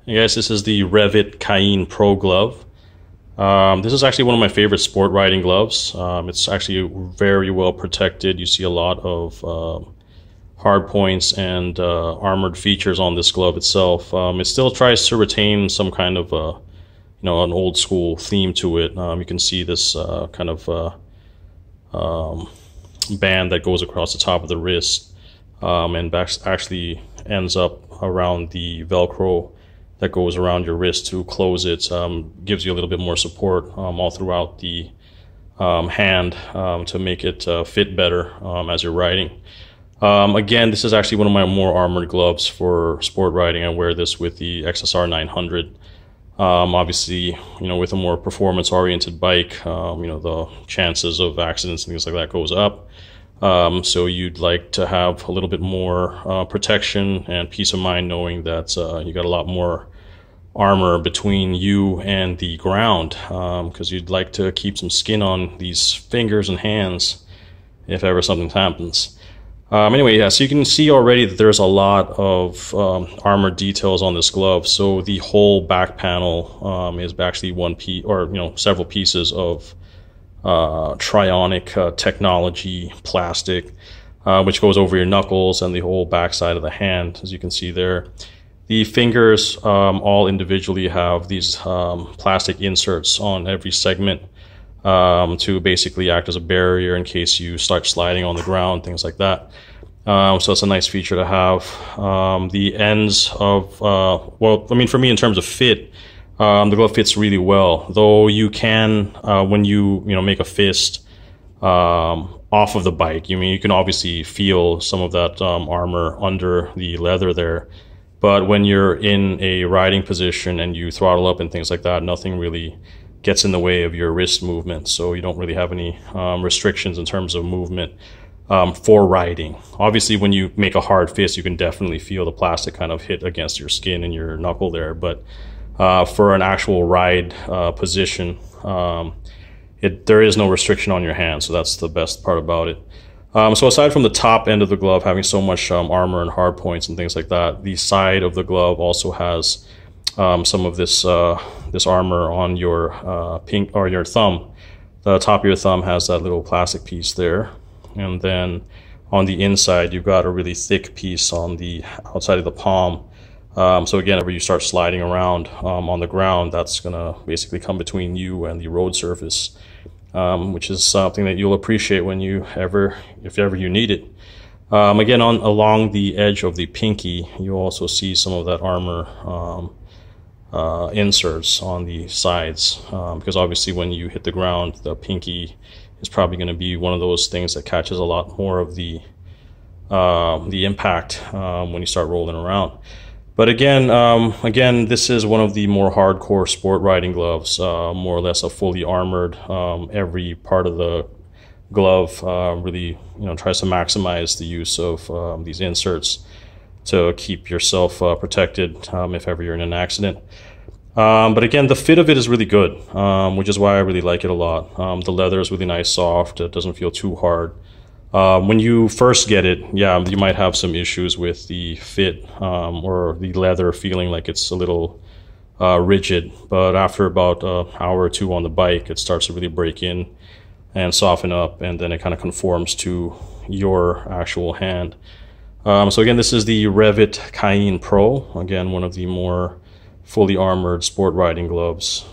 Hey guys, this is the Revit Cayenne Pro glove. This is actually one of my favorite sport riding gloves. It's actually very well protected. You see a lot of hard points and armored features on this glove itself. It still tries to retain some kind of an old school theme to it. You can see this kind of band that goes across the top of the wrist and actually ends up around the Velcro that goes around your wrist to close it. Gives you a little bit more support all throughout the hand to make it fit better as you're riding. Again, this is actually one of my more armored gloves for sport riding. I wear this with the XSR 900. Obviously, with a more performance-oriented bike, the chances of accidents and things like that goes up. So you'd like to have a little bit more protection and peace of mind knowing that you got a lot more armor between you and the ground, because you'd like to keep some skin on these fingers and hands if ever something happens. Anyway, yeah, so you can see already that there's a lot of armored details on this glove. So the whole back panel is actually one piece, or several pieces of Trionic technology plastic, which goes over your knuckles and the whole back side of the hand, as you can see there. The fingers all individually have these plastic inserts on every segment to basically act as a barrier in case you start sliding on the ground, things like that. So it's a nice feature to have. The ends of, for me in terms of fit, the glove fits really well, though you can, when you make a fist off of the bike, you can obviously feel some of that armor under the leather there. But when you're in a riding position and you throttle up and things like that, nothing really gets in the way of your wrist movement. So you don't really have any restrictions in terms of movement for riding. Obviously, when you make a hard fist, you can definitely feel the plastic kind of hit against your skin and your knuckle there. But for an actual ride position, there is no restriction on your hand. So that's the best part about it. So aside from the top end of the glove having so much armor and hard points and things like that, the side of the glove also has some of this armor on your your thumb. The top of your thumb has that little plastic piece there, and then on the inside you've got a really thick piece on the outside of the palm. So again, whenever you start sliding around on the ground, that's gonna basically come between you and the road surface. Which is something that you'll appreciate when if ever you need it. Again, along the edge of the pinky, you also see some of that armor inserts on the sides, because obviously when you hit the ground, the pinky is probably going to be one of those things that catches a lot more of the impact when you start rolling around. But again, this is one of the more hardcore sport riding gloves, more or less a fully armored. Every part of the glove really, tries to maximize the use of these inserts to keep yourself protected if ever you're in an accident. But again, the fit of it is really good, which is why I really like it a lot. The leather is really nice, soft. It doesn't feel too hard. When you first get it, yeah, you might have some issues with the fit or the leather feeling like it's a little rigid, but after about an hour or two on the bike, it starts to really break in and soften up, and then it kind of conforms to your actual hand. So again, this is the Revit Cayenne Pro, again, one of the more fully armored sport riding gloves.